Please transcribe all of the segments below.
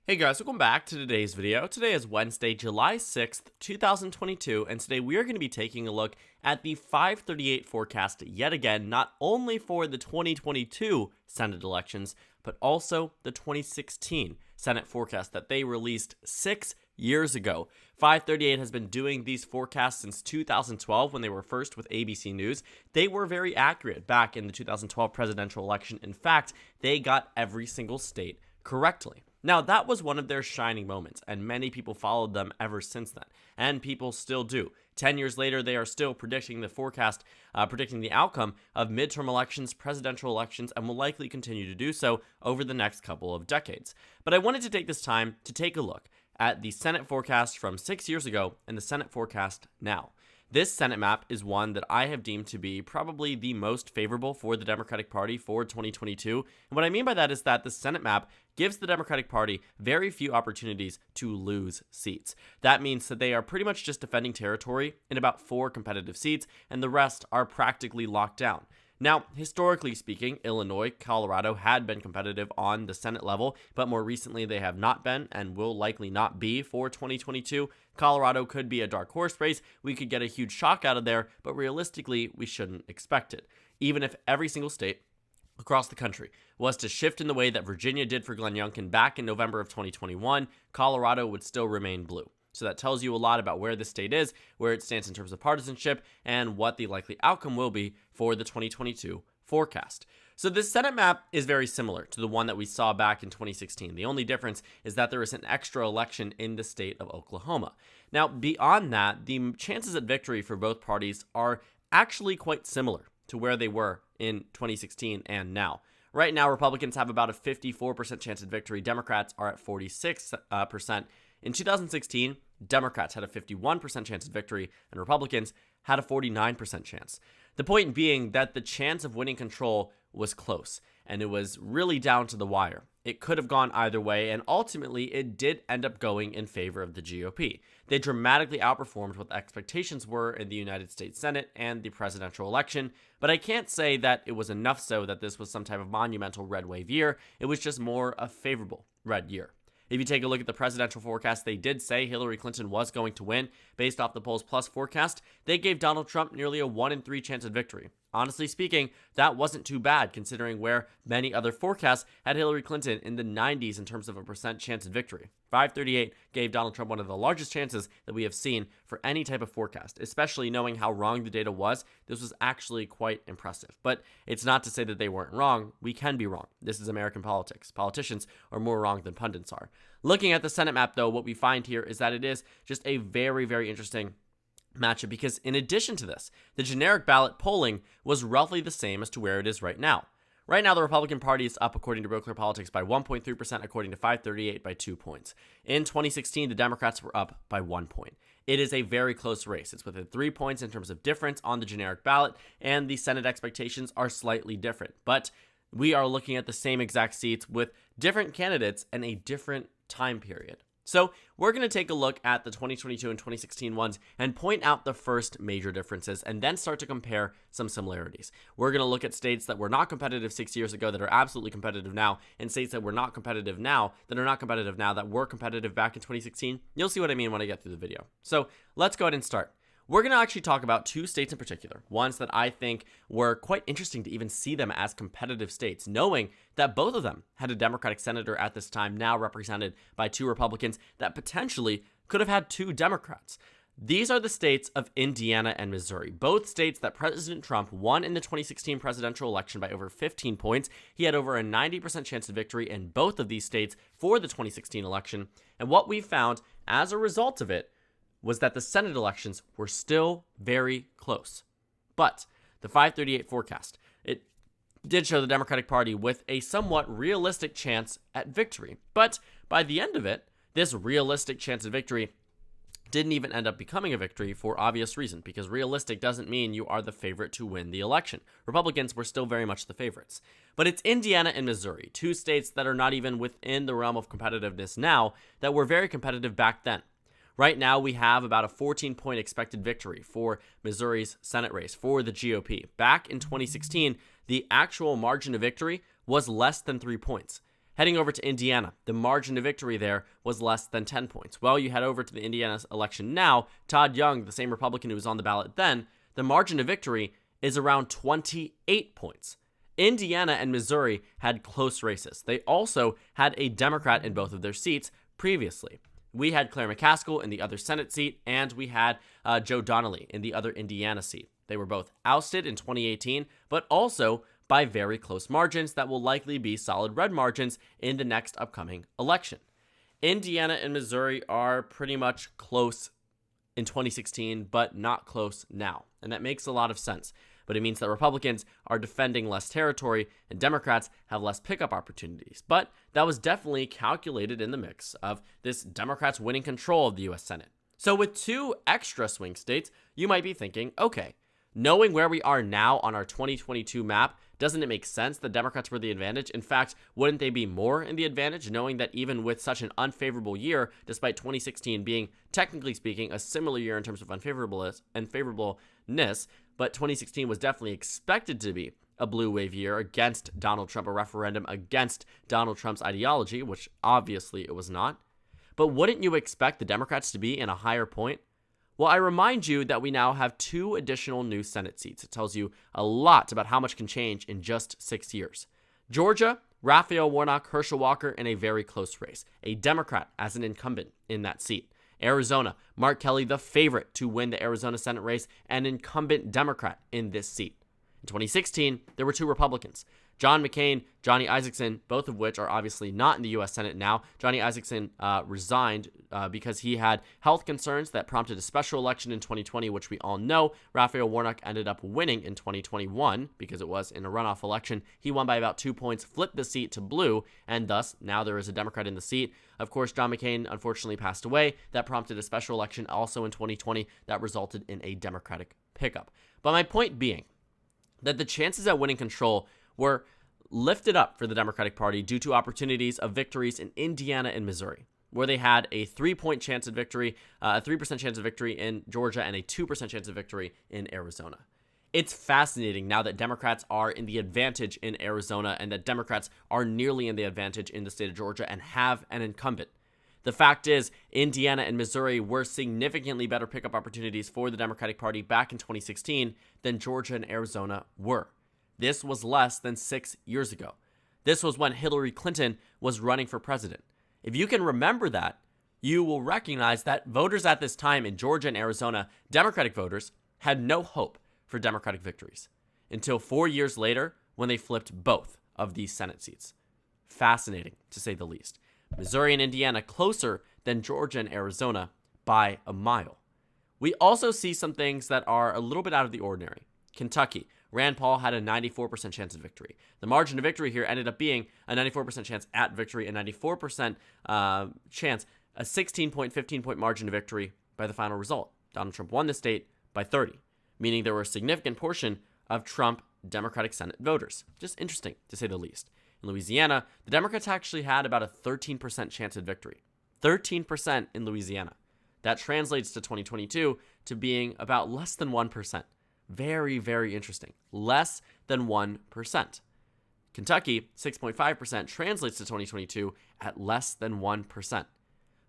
Hey guys, welcome back to today's video. Today is Wednesday, July 6th, 2022, and today we are going to be taking a look at the 538 forecast yet again, not only for the 2022 Senate elections, but also the 2016 Senate forecast that they released 6 years ago. 538 has been doing these forecasts since 2012 when they were first with ABC News. They were very accurate back in the 2012 presidential election. In fact, they got every single state correctly. Now, that was one of their shining moments, and many people followed them ever since then, and people still do. 10 years later, they are still predicting the forecast, predicting the outcome of midterm elections, presidential elections, and will likely continue to do so over the next couple of decades. But I wanted to take this time to take a look at the Senate forecast from 6 years ago and the Senate forecast now. This Senate map is one that I have deemed to be probably the most favorable for the Democratic Party for 2022. And what I mean by that is that the Senate map gives the Democratic Party very few opportunities to lose seats. That means that they are pretty much just defending territory in about 4 competitive seats, and the rest are practically locked down. Now, historically speaking, Illinois, Colorado had been competitive on the Senate level, but more recently they have not been and will likely not be for 2022. Colorado could be a dark horse race. We could get a huge shock out of there, but realistically, we shouldn't expect it. Even if every single state across the country was to shift in the way that Virginia did for Glenn Youngkin back in November of 2021, Colorado would still remain blue. So that tells you a lot about where the state is, where it stands in terms of partisanship, and what the likely outcome will be for the 2022 forecast. So this Senate map is very similar to the one that we saw back in 2016. The only difference is that there is an extra election in the state of Oklahoma. Now, beyond that, the chances at victory for both parties are actually quite similar to where they were in 2016 and now. Right now, Republicans have about a 54% chance at victory. Democrats are at 46%. In 2016, Democrats had a 51% chance of victory, and Republicans had a 49% chance. The point being that the chance of winning control was close, and it was really down to the wire. It could have gone either way, and ultimately it did end up going in favor of the GOP. They dramatically outperformed what the expectations were in the United States Senate and the presidential election, but I can't say that it was enough so that this was some type of monumental red wave year. It was just more a favorable red year. If you take a look at the presidential forecast, they did say Hillary Clinton was going to win. Based off the Polls Plus forecast, they gave Donald Trump nearly a 1 in 3 chance of victory. Honestly speaking, that wasn't too bad considering where many other forecasts had Hillary Clinton in the 90s in terms of a percent chance of victory. 538 gave Donald Trump one of the largest chances that we have seen for any type of forecast, especially knowing how wrong the data was. This was actually quite impressive. But it's not to say that they weren't wrong. We can be wrong. This is American politics. Politicians are more wrong than pundits are. Looking at the Senate map, though, what we find here is that it is just a very, very interesting matchup because in addition to this, the generic ballot polling was roughly the same as to where it is right now. Right now, the Republican Party is up, according to Real Clear Politics, by 1.3%, according to 538 by 2 points. In 2016, the Democrats were up by 1 point. It is a very close race. It's within 3 points in terms of difference on the generic ballot, and the Senate expectations are slightly different. But we are looking at the same exact seats with different candidates and a different time period. So we're going to take a look at the 2022 and 2016 ones and point out the first major differences and then start to compare some similarities. We're going to look at states that were not competitive 6 years ago that are absolutely competitive now, and states that were not competitive now that are not competitive now that were competitive back in 2016. You'll see what I mean when I get through the video. So let's go ahead and start. We're going to actually talk about 2 states in particular, ones that I think were quite interesting to even see them as competitive states, knowing that both of them had a Democratic senator at this time, now represented by 2 Republicans that potentially could have had 2 Democrats. These are the states of Indiana and Missouri, both states that President Trump won in the 2016 presidential election by over 15 points. He had over a 90% chance of victory in both of these states for the 2016 election. And what we found as a result of it was that the Senate elections were still very close. But the 538 forecast, it did show the Democratic Party with a somewhat realistic chance at victory. But by the end of it, this realistic chance of victory didn't even end up becoming a victory for obvious reason, because realistic doesn't mean you are the favorite to win the election. Republicans were still very much the favorites. But it's Indiana and Missouri, 2 states that are not even within the realm of competitiveness now, that were very competitive back then. Right now, we have about a 14-point expected victory for Missouri's Senate race for the GOP. Back in 2016, the actual margin of victory was less than 3 points. Heading over to Indiana, the margin of victory there was less than 10 points. Well, you head over to the Indiana election now, Todd Young, the same Republican who was on the ballot then, the margin of victory is around 28 points. Indiana and Missouri had close races. They also had a Democrat in both of their seats previously. We had Claire McCaskill in the other Senate seat, and we had Joe Donnelly in the other Indiana seat. They were both ousted in 2018, but also by very close margins that will likely be solid red margins in the next upcoming election. Indiana and Missouri are pretty much close in 2016, but not close now. And that makes a lot of sense. But it means that Republicans are defending less territory and Democrats have less pickup opportunities. But that was definitely calculated in the mix of this Democrats winning control of the U.S. Senate. So with 2 extra swing states, you might be thinking, okay, knowing where we are now on our 2022 map, doesn't it make sense that Democrats were the advantage? In fact, wouldn't they be more in the advantage, knowing that even with such an unfavorable year, despite 2016 being, technically speaking, a similar year in terms of unfavorableness, but 2016 was definitely expected to be a blue wave year against Donald Trump, a referendum against Donald Trump's ideology, which obviously it was not. But wouldn't you expect the Democrats to be in a higher point? Well, I remind you that we now have 2 additional new Senate seats. It tells you a lot about how much can change in just 6 years. Georgia, Raphael Warnock, Herschel Walker in a very close race, a Democrat as an incumbent in that seat. Arizona, Mark Kelly, the favorite to win the Arizona Senate race, an incumbent Democrat in this seat. In 2016, there were 2 Republicans, John McCain, Johnny Isakson, both of which are obviously not in the U.S. Senate now. Johnny Isakson resigned because he had health concerns that prompted a special election in 2020, which we all know. Raphael Warnock ended up winning in 2021 because it was in a runoff election. He won by about 2 points, flipped the seat to blue, and thus now there is a Democrat in the seat. Of course, John McCain unfortunately passed away. That prompted a special election also in 2020 that resulted in a Democratic pickup. But my point being that the chances at winning control were lifted up for the Democratic Party due to opportunities of victories in Indiana and Missouri, where they had a 3-point chance of victory, a 3% chance of victory in Georgia, and a 2% chance of victory in Arizona. It's fascinating now that Democrats are in the advantage in Arizona and that Democrats are nearly in the advantage in the state of Georgia and have an incumbent. The fact is, Indiana and Missouri were significantly better pickup opportunities for the Democratic Party back in 2016 than Georgia and Arizona were. This was less than 6 years ago. This was when Hillary Clinton was running for president. If you can remember that, you will recognize that voters at this time in Georgia and Arizona, Democratic voters, had no hope for Democratic victories until 4 years later when they flipped both of these Senate seats. Fascinating, to say the least. Missouri and Indiana closer than Georgia and Arizona by a mile. We also see some things that are a little bit out of the ordinary. Kentucky. Rand Paul had a 94% chance of victory. The margin of victory here ended up being a 94% chance at victory, a 94% chance, a 16-point, 15-point margin of victory by the final result. Donald Trump won the state by 30, meaning there were a significant portion of Trump Democratic Senate voters. Just interesting, to say the least. In Louisiana, the Democrats actually had about a 13% chance of victory. 13% in Louisiana. That translates to 2022 to being about less than 1%. Very, very interesting. Less than 1%. Kentucky, 6.5%, translates to 2022 at less than 1%.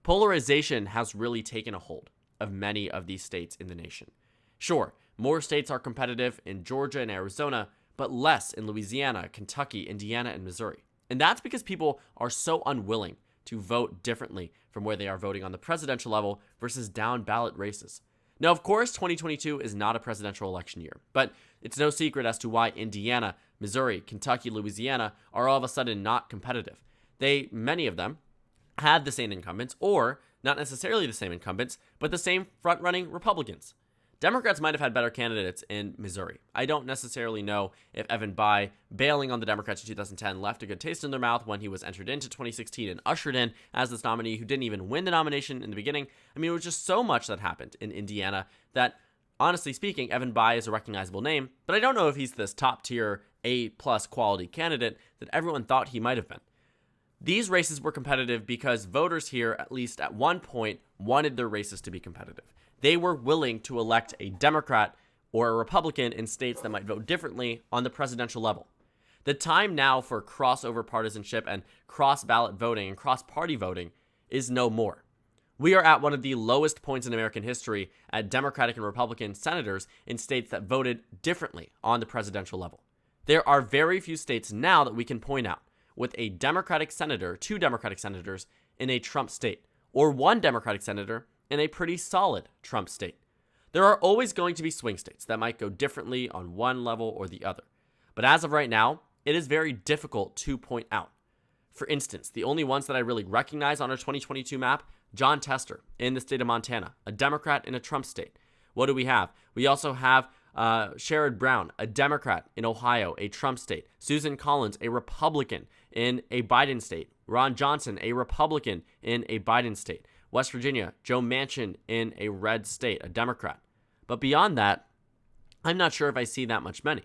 Polarization has really taken a hold of many of these states in the nation. Sure, more states are competitive in Georgia and Arizona, but less in Louisiana, Kentucky, Indiana, and Missouri. And that's because people are so unwilling to vote differently from where they are voting on the presidential level versus down ballot races. Now, of course, 2022 is not a presidential election year, but it's no secret as to why Indiana, Missouri, Kentucky, Louisiana are all of a sudden not competitive. Many of them had the same incumbents, or not necessarily the same incumbents, but the same front-running Republicans. Democrats might have had better candidates in Missouri. I don't necessarily know if Evan Bayh bailing on the Democrats in 2010 left a good taste in their mouth when he was entered into 2016 and ushered in as this nominee who didn't even win the nomination in the beginning. I mean, it was just so much that happened in Indiana that, honestly speaking, Evan Bayh is a recognizable name, but I don't know if he's this top-tier A-plus quality candidate that everyone thought he might have been. These races were competitive because voters here, at least at one point, wanted their races to be competitive. They were willing to elect a Democrat or a Republican in states that might vote differently on the presidential level. The time now for crossover partisanship and cross-ballot voting and cross-party voting is no more. We are at one of the lowest points in American history at Democratic and Republican senators in states that voted differently on the presidential level. There are very few states now that we can point out with a Democratic senator, 2 Democratic senators in a Trump state, or 1 Democratic senator in a pretty solid Trump state. There are always going to be swing states that might go differently on one level or the other. But as of right now, it is very difficult to point out. For instance, the only ones that I really recognize on our 2022 map, Jon Tester in the state of Montana, a Democrat in a Trump state. What do we have? We also have Sherrod Brown, a Democrat in Ohio, a Trump state. Susan Collins, a Republican in a Biden state. Ron Johnson, a Republican in a Biden state. West Virginia, Joe Manchin in a red state, a Democrat. But beyond that, I'm not sure if I see that much many.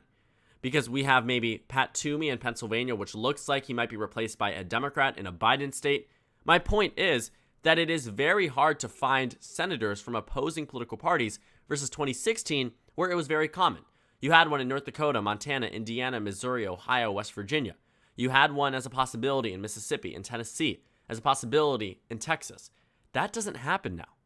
Because we have maybe Pat Toomey in Pennsylvania, which looks like he might be replaced by a Democrat in a Biden state. My point is that it is very hard to find senators from opposing political parties versus 2016, where it was very common. You had one in North Dakota, Montana, Indiana, Missouri, Ohio, West Virginia. You had one as a possibility in Mississippi and Tennessee, as a possibility in Texas. That doesn't happen now.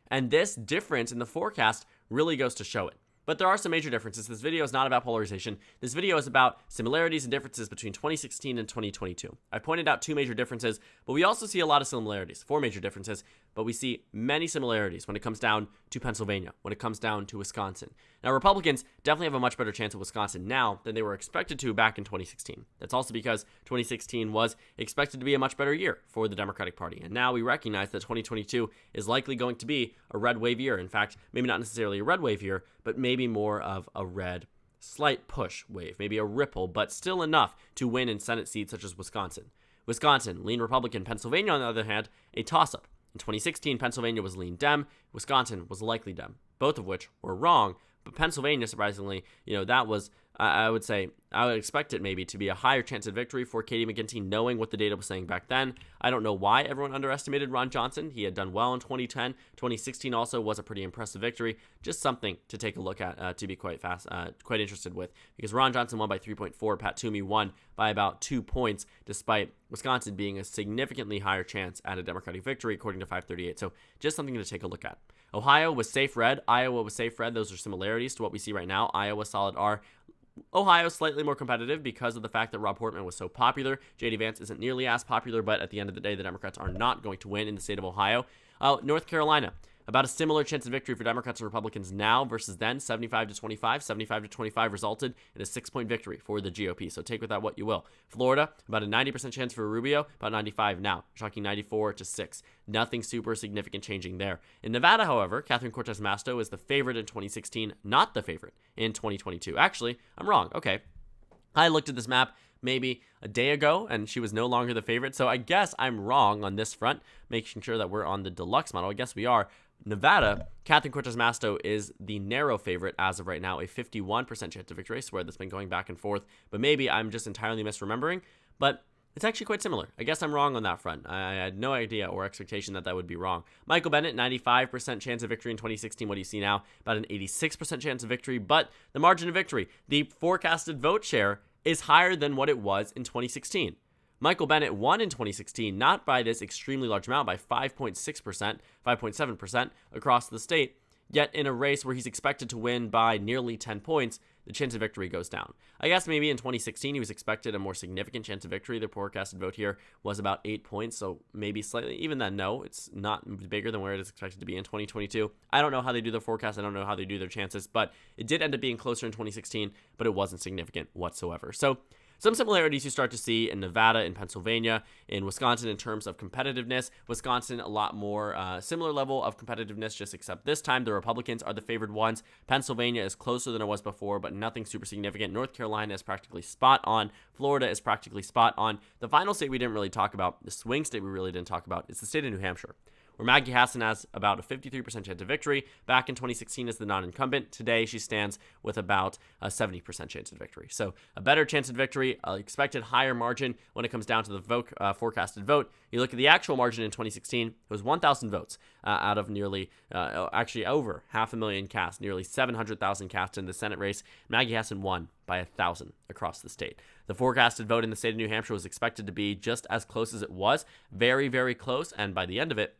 And this difference in the forecast really goes to show it. But there are some major differences. This video is not about polarization. This video is about similarities and differences between 2016 and 2022. I pointed out 2 major differences, but we also see a lot of similarities. 4 major differences, but we see many similarities when it comes down to Pennsylvania, when it comes down to Wisconsin. Now, Republicans definitely have a much better chance at Wisconsin now than they were expected to back in 2016. That's also because 2016 was expected to be a much better year for the Democratic Party. And now we recognize that 2022 is likely going to be a red wave year. In fact, maybe not necessarily a red wave year, but maybe more of a red slight push wave, maybe a ripple, but still enough to win in Senate seats such as Wisconsin. Wisconsin, lean Republican. Pennsylvania, on the other hand, a toss-up. In 2016, Pennsylvania was lean Dem. Wisconsin was likely Dem, both of which were wrong. But Pennsylvania, surprisingly, that was, I would say, I would expect it maybe to be a higher chance of victory for Katie McGinty, knowing what the data was saying back then. I don't know why everyone underestimated Ron Johnson. He had done well in 2010. 2016 also was a pretty impressive victory. Just something to take a look at, to be quite interested with, because Ron Johnson won by 3.4. Pat Toomey won by about 2 points, despite Wisconsin being a significantly higher chance at a Democratic victory, according to FiveThirtyEight. So just something to take a look at. Ohio was safe red. Iowa was safe red. Those are similarities to what we see right now. Iowa solid R. Ohio slightly more competitive because of the fact that Rob Portman was so popular. J.D. Vance isn't nearly as popular, but at the end of the day, the Democrats are not going to win in the state of Ohio. North Carolina, about a similar chance of victory for Democrats and Republicans now versus then, 75-25. 75-25 resulted in a 6-point victory for the GOP, so take with that what you will. Florida, about a 90% chance for Rubio, about 95 now, shocking 94-6. Nothing super significant changing there. In Nevada, however, Catherine Cortez Masto is the favorite in 2016, not the favorite in 2022. Actually, I'm wrong. Okay. I looked at this map maybe a day ago, and she was no longer the favorite, so I guess I'm wrong on this front, making sure that we're on the deluxe model. I guess we are. Nevada, Catherine Cortez Masto is the narrow favorite as of right now, a 51% chance of victory. I swear that's been going back and forth, but maybe I'm just entirely misremembering. But it's actually quite similar. I guess I'm wrong on that front. I had no idea or expectation that would be wrong. Michael Bennet, 95% chance of victory in 2016. What do you see now? About an 86% chance of victory, but the margin of victory, the forecasted vote share, is higher than what it was in 2016. Michael Bennet won in 2016, not by this extremely large amount, by 5.6%, 5.7% across the state, yet in a race where he's expected to win by nearly 10 points, the chance of victory goes down. I guess maybe in 2016 he was expected a more significant chance of victory. The forecasted vote here was about 8 points, so maybe slightly. Even then, no, it's not bigger than where it is expected to be in 2022. I don't know how they do their forecast. I don't know how they do their chances, but it did end up being closer in 2016, but it wasn't significant whatsoever. So some similarities you start to see in Nevada, in Pennsylvania, in Wisconsin in terms of competitiveness. Wisconsin, a lot more similar level of competitiveness, just except this time the Republicans are the favored ones. Pennsylvania is closer than it was before, but nothing super significant. North Carolina is practically spot on. Florida is practically spot on. The final state we didn't really talk about, the swing state we really didn't talk about, is the state of New Hampshire, where Maggie Hassan has about a 53% chance of victory. Back in 2016 as the non-incumbent. Today, she stands with about a 70% chance of victory. So a better chance of victory, expected higher margin when it comes down to the forecasted vote. You look at the actual margin in 2016, it was 1,000 votes out of nearly, actually over 500,000 cast, nearly 700,000 cast in the Senate race. Maggie Hassan won by 1,000 across the state. The forecasted vote in the state of New Hampshire was expected to be just as close as it was, very, very close, and by the end of it,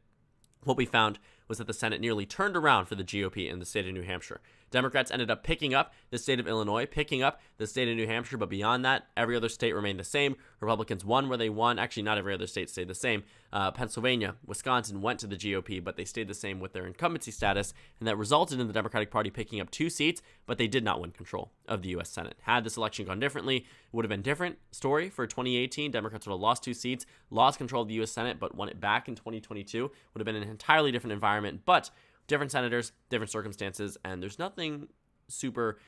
what we found was that the Senate nearly turned around for the GOP in the state of New Hampshire. Democrats ended up picking up the state of Illinois, picking up the state of New Hampshire, but beyond that, every other state remained the same. Republicans won where they won. Actually, not every other state stayed the same. Pennsylvania, Wisconsin went to the GOP, but they stayed the same with their incumbency status, and that resulted in the Democratic Party picking up 2 seats, but they did not win control of the U.S. Senate. Had this election gone differently, it would have been a different story for 2018. Democrats would have lost 2 seats, lost control of the U.S. Senate, but won it back in 2022. Would have been an entirely different environment, but different senators, different circumstances, and there's nothing super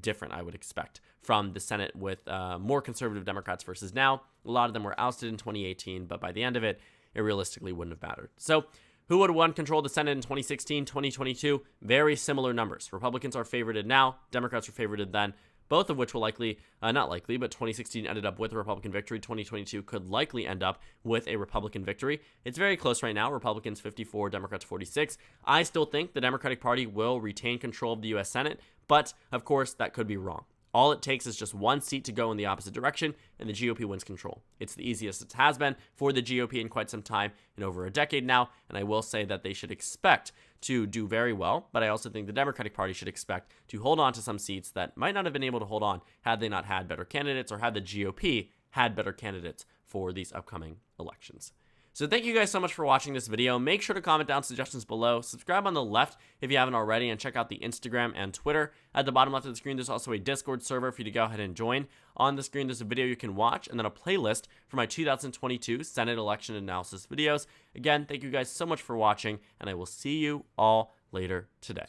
different, I would expect, from the Senate with more conservative Democrats versus now. A lot of them were ousted in 2018, but by the end of it, it realistically wouldn't have mattered. So who would have won control of the Senate in 2016, 2022? Very similar numbers. Republicans are favorited now. Democrats are favorited then. Both of which will likely, not likely, but 2016 ended up with a Republican victory. 2022 could likely end up with a Republican victory. It's very close right now. Republicans 54, Democrats 46. I still think the Democratic Party will retain control of the U.S. Senate, but of course that could be wrong. All it takes is just 1 seat to go in the opposite direction, and the GOP wins control. It's the easiest it has been for the GOP in quite some time, in over a decade now, and I will say that they should expect to do very well, but I also think the Democratic Party should expect to hold on to some seats that might not have been able to hold on had they not had better candidates or had the GOP had better candidates for these upcoming elections. So thank you guys so much for watching this video. Make sure to comment down suggestions below. Subscribe on the left if you haven't already, and check out the Instagram and Twitter. At the bottom left of the screen, there's also a Discord server for you to go ahead and join. On the screen, there's a video you can watch, and then a playlist for my 2022 Senate election analysis videos. Again, thank you guys so much for watching, and I will see you all later today.